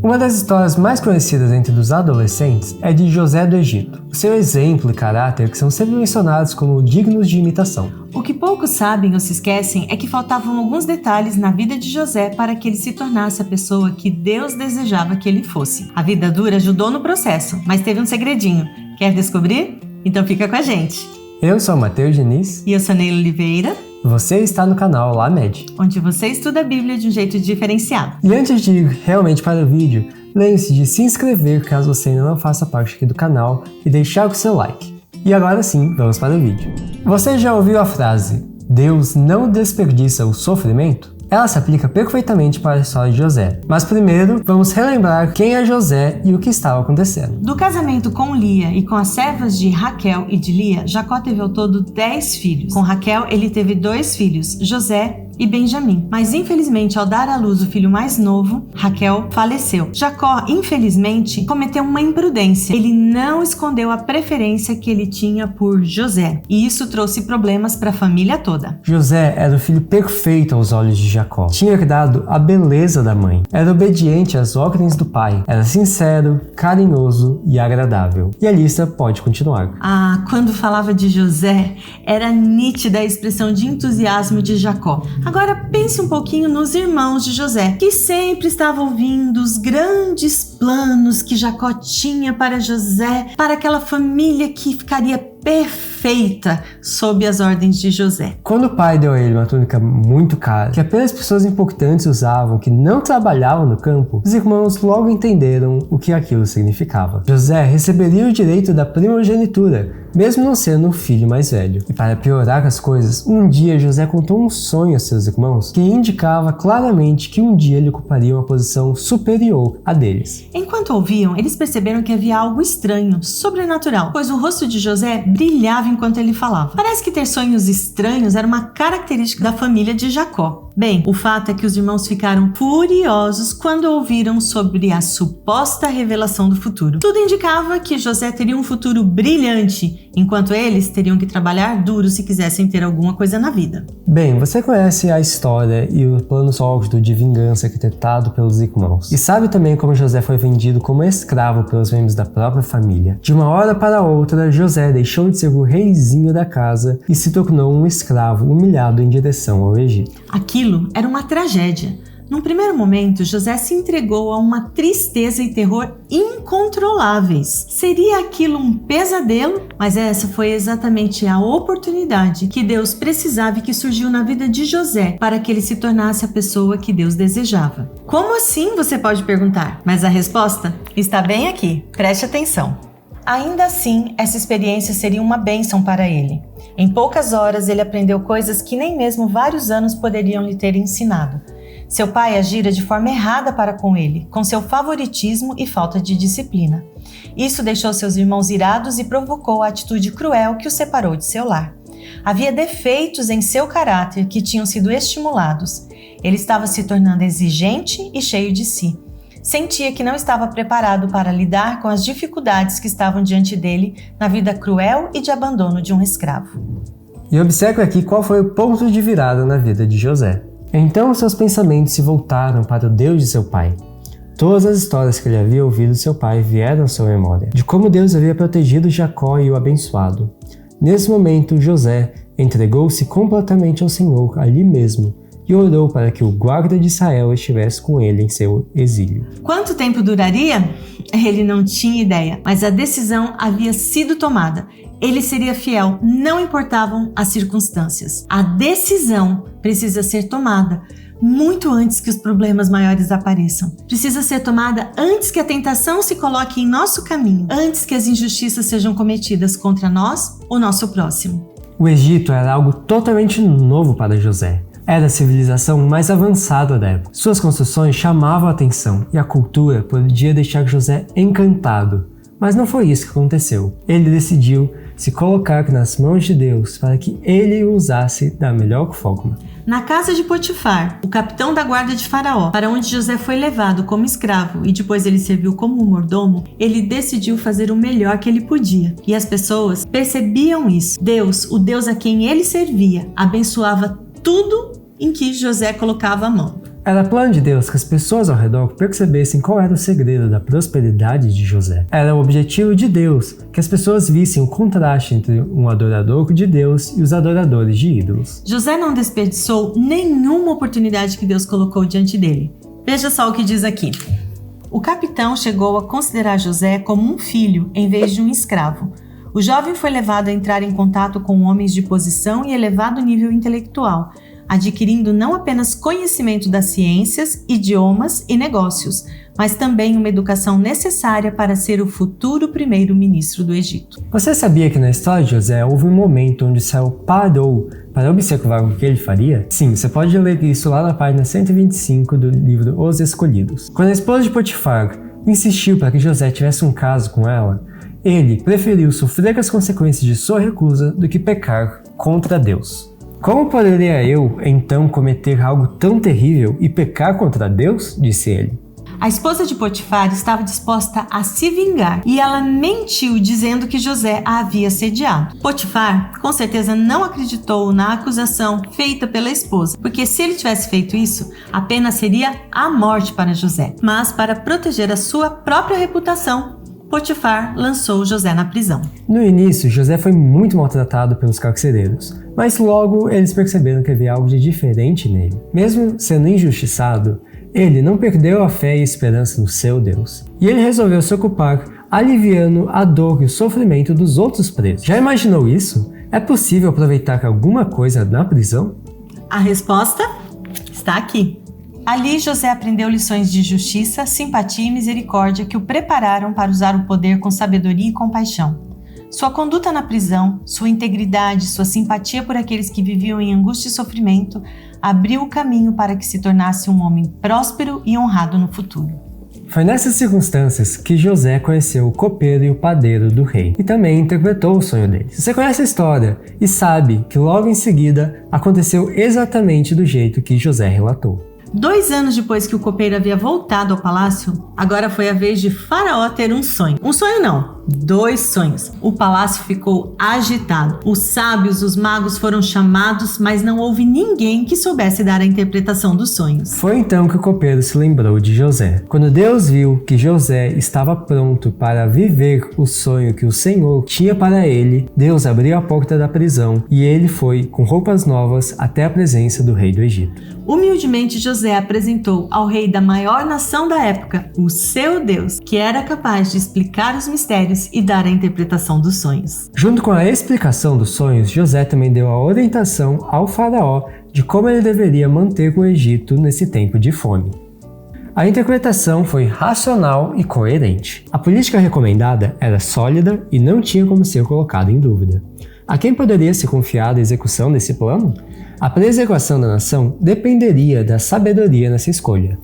Uma das histórias mais conhecidas entre os adolescentes é de José do Egito. O seu exemplo e caráter que são sempre mencionados como dignos de imitação. O que poucos sabem ou se esquecem é que faltavam alguns detalhes na vida de José para que ele se tornasse a pessoa que Deus desejava que ele fosse. A vida dura ajudou no processo, mas teve um segredinho. Quer descobrir? Então fica com a gente. Eu sou o Matheus Diniz. E eu sou Neila Oliveira. Você está no canal LaMed, onde você estuda a Bíblia de um jeito diferenciado. E antes de ir realmente para o vídeo, lembre-se de se inscrever caso você ainda não faça parte aqui do canal e deixar o seu like. E agora sim, vamos para o vídeo. Você já ouviu a frase, Deus não desperdiça o sofrimento? Ela se aplica perfeitamente para a história de José. Mas primeiro, vamos relembrar quem é José e o que estava acontecendo. Do casamento com Lia e com as servas de Raquel e de Lia, Jacó teve ao todo 10 filhos. Com Raquel, ele teve 2 filhos, José e Benjamim. Mas infelizmente, ao dar à luz o filho mais novo, Raquel faleceu. Jacó, infelizmente, cometeu uma imprudência. Ele não escondeu a preferência que ele tinha por José. E isso trouxe problemas para a família toda. José era o filho perfeito aos olhos de Jacó. Tinha herdado a beleza da mãe. Era obediente às ordens do pai. Era sincero, carinhoso e agradável. E a lista pode continuar. Quando falava de José, era nítida a expressão de entusiasmo de Jacó. Agora pense um pouquinho nos irmãos de José, que sempre estavam ouvindo os grandes planos que Jacó tinha para José, para aquela família que ficaria perfeita sob as ordens de José. Quando o pai deu a ele uma túnica muito cara, que apenas pessoas importantes usavam, que não trabalhavam no campo, os irmãos logo entenderam o que aquilo significava. José receberia o direito da primogenitura, mesmo não sendo o filho mais velho. E para piorar as coisas, um dia José contou um sonho a seus irmãos que indicava claramente que um dia ele ocuparia uma posição superior à deles. Enquanto ouviam, eles perceberam que havia algo estranho, sobrenatural, pois o rosto de José brilhava enquanto ele falava. Parece que ter sonhos estranhos era uma característica da família de Jacó. Bem, o fato é que os irmãos ficaram furiosos quando ouviram sobre a suposta revelação do futuro. Tudo indicava que José teria um futuro brilhante, enquanto eles teriam que trabalhar duro se quisessem ter alguma coisa na vida. Bem, você conhece a história e o plano sórdido de vingança arquitetado pelos irmãos. E sabe também como José foi vendido como escravo pelos membros da própria família. De uma hora para outra, José deixou de ser o reizinho da casa e se tornou um escravo humilhado em direção ao Egito. Aquilo era uma tragédia. Num primeiro momento, José se entregou a uma tristeza e terror incontroláveis. Seria aquilo um pesadelo? Mas essa foi exatamente a oportunidade que Deus precisava e que surgiu na vida de José para que ele se tornasse a pessoa que Deus desejava. Como assim, você pode perguntar? Mas a resposta está bem aqui. Preste atenção. Ainda assim, essa experiência seria uma bênção para ele. Em poucas horas, ele aprendeu coisas que nem mesmo vários anos poderiam lhe ter ensinado. Seu pai agira de forma errada para com ele, com seu favoritismo e falta de disciplina. Isso deixou seus irmãos irados e provocou a atitude cruel que o separou de seu lar. Havia defeitos em seu caráter que tinham sido estimulados. Ele estava se tornando exigente e cheio de si. Sentia que não estava preparado para lidar com as dificuldades que estavam diante dele na vida cruel e de abandono de um escravo. E observe aqui qual foi o ponto de virada na vida de José. Então seus pensamentos se voltaram para o Deus de seu pai. Todas as histórias que ele havia ouvido de seu pai vieram à sua memória, de como Deus havia protegido Jacó e o abençoado. Nesse momento, José entregou-se completamente ao Senhor ali mesmo e orou para que o guarda de Israel estivesse com ele em seu exílio. Quanto tempo duraria? Ele não tinha ideia, mas a decisão havia sido tomada. Ele seria fiel, não importavam as circunstâncias. A decisão precisa ser tomada muito antes que os problemas maiores apareçam. Precisa ser tomada antes que a tentação se coloque em nosso caminho, antes que as injustiças sejam cometidas contra nós ou nosso próximo. O Egito era algo totalmente novo para José. Era a civilização mais avançada da época. Suas construções chamavam a atenção e a cultura podia deixar José encantado. Mas não foi isso que aconteceu. Ele decidiu se colocar nas mãos de Deus para que ele o usasse da melhor forma. Na casa de Potifar, o capitão da guarda de Faraó, para onde José foi levado como escravo e depois ele serviu como mordomo, ele decidiu fazer o melhor que ele podia. E as pessoas percebiam isso. Deus, o Deus a quem ele servia, abençoava tudo em que José colocava a mão. Era plano de Deus que as pessoas ao redor percebessem qual era o segredo da prosperidade de José. Era o objetivo de Deus que as pessoas vissem o contraste entre um adorador de Deus e os adoradores de ídolos. José não desperdiçou nenhuma oportunidade que Deus colocou diante dele. Veja só o que diz aqui. O capitão chegou a considerar José como um filho em vez de um escravo. O jovem foi levado a entrar em contato com homens de posição e elevado nível intelectual, adquirindo não apenas conhecimento das ciências, idiomas e negócios, mas também uma educação necessária para ser o futuro primeiro-ministro do Egito. Você sabia que na história de José houve um momento onde o céu parou para observar o que ele faria? Sim, você pode ler isso lá na página 125 do livro Os Escolhidos. Quando a esposa de Potifar insistiu para que José tivesse um caso com ela, ele preferiu sofrer as consequências de sua recusa do que pecar contra Deus. Como poderia eu, então, cometer algo tão terrível e pecar contra Deus? Disse ele. A esposa de Potifar estava disposta a se vingar e ela mentiu dizendo que José a havia assediado. Potifar, com certeza, não acreditou na acusação feita pela esposa, porque se ele tivesse feito isso, a pena seria a morte para José. Mas para proteger a sua própria reputação, Potifar lançou José na prisão. No início, José foi muito maltratado pelos carcereiros, mas logo eles perceberam que havia algo de diferente nele. Mesmo sendo injustiçado, ele não perdeu a fé e a esperança no seu Deus. E ele resolveu se ocupar aliviando a dor e o sofrimento dos outros presos. Já imaginou isso? É possível aproveitar alguma coisa na prisão? A resposta está aqui. Ali, José aprendeu lições de justiça, simpatia e misericórdia que o prepararam para usar o poder com sabedoria e compaixão. Sua conduta na prisão, sua integridade, sua simpatia por aqueles que viviam em angústia e sofrimento abriu o caminho para que se tornasse um homem próspero e honrado no futuro. Foi nessas circunstâncias que José conheceu o copeiro e o padeiro do rei e também interpretou o sonho dele. Você conhece a história e sabe que logo em seguida aconteceu exatamente do jeito que José relatou. 2 anos depois que o copeiro havia voltado ao palácio, agora foi a vez de Faraó ter um sonho. Um sonho não, 2 sonhos. O palácio ficou agitado. Os sábios, os magos foram chamados, mas não houve ninguém que soubesse dar a interpretação dos sonhos. Foi então que o copeiro se lembrou de José. Quando Deus viu que José estava pronto para viver o sonho que o Senhor tinha para ele, Deus abriu a porta da prisão e ele foi, com roupas novas, até a presença do rei do Egito. Humildemente, José apresentou ao rei da maior nação da época o seu Deus, que era capaz de explicar os mistérios e dar a interpretação dos sonhos. Junto com a explicação dos sonhos, José também deu a orientação ao faraó de como ele deveria manter o Egito nesse tempo de fome. A interpretação foi racional e coerente. A política recomendada era sólida e não tinha como ser colocada em dúvida. A quem poderia se confiar da execução desse plano? A preservação da nação dependeria da sabedoria nessa escolha.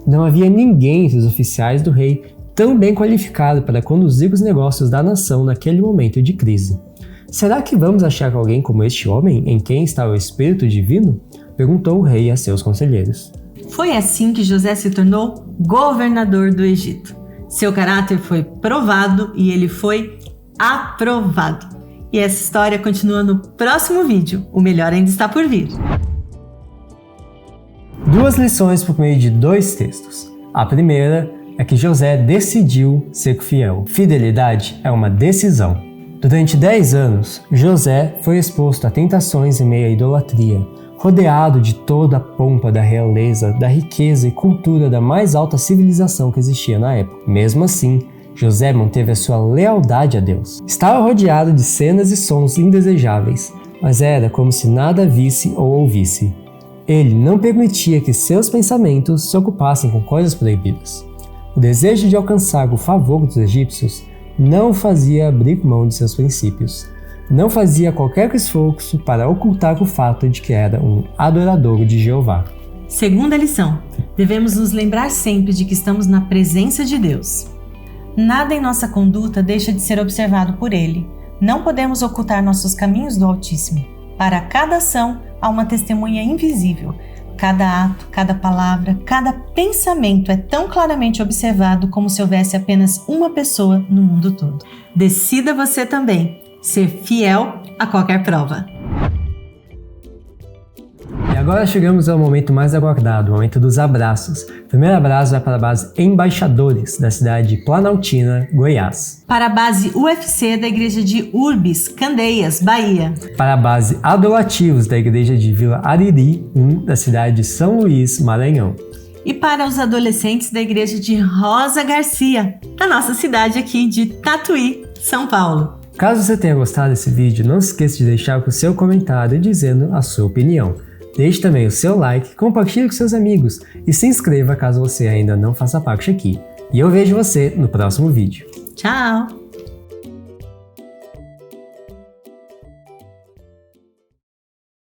Não havia ninguém entre os oficiais do rei tão bem qualificado para conduzir os negócios da nação naquele momento de crise. Será que vamos achar alguém como este homem em quem está o Espírito Divino? Perguntou o rei a seus conselheiros. Foi assim que José se tornou governador do Egito. Seu caráter foi provado e ele foi aprovado. E essa história continua no próximo vídeo. O melhor ainda está por vir. 2 lições por meio de 2 textos. A primeira é que José decidiu ser fiel. Fidelidade é uma decisão. Durante 10 anos, José foi exposto a tentações em meio à idolatria, rodeado de toda a pompa da realeza, da riqueza e cultura da mais alta civilização que existia na época. Mesmo assim, José manteve a sua lealdade a Deus. Estava rodeado de cenas e sons indesejáveis, mas era como se nada visse ou ouvisse. Ele não permitia que seus pensamentos se ocupassem com coisas proibidas. O desejo de alcançar o favor dos egípcios não o fazia abrir mão de seus princípios. Não fazia qualquer esforço para ocultar o fato de que era um adorador de Jeová. Segunda lição: devemos nos lembrar sempre de que estamos na presença de Deus. Nada em nossa conduta deixa de ser observado por Ele. Não podemos ocultar nossos caminhos do Altíssimo. Para cada ação, há uma testemunha invisível. Cada ato, cada palavra, cada pensamento é tão claramente observado como se houvesse apenas uma pessoa no mundo todo. Decida você também ser fiel a qualquer prova. E Agora chegamos ao momento mais aguardado, o momento dos abraços. O primeiro abraço vai para a base Embaixadores, da cidade de Planaltina, Goiás. Para a base UFC da igreja de Urbis, Candeias, Bahia. Para a base Adolativos, da igreja de Vila Ariri, da cidade de São Luís, Maranhão. E para os adolescentes da igreja de Rosa Garcia, da nossa cidade aqui de Tatuí, São Paulo. Caso você tenha gostado desse vídeo, não se esqueça de deixar o seu comentário dizendo a sua opinião. Deixe também o seu like, compartilhe com seus amigos e se inscreva caso você ainda não faça parte aqui. E eu vejo você no próximo vídeo. Tchau!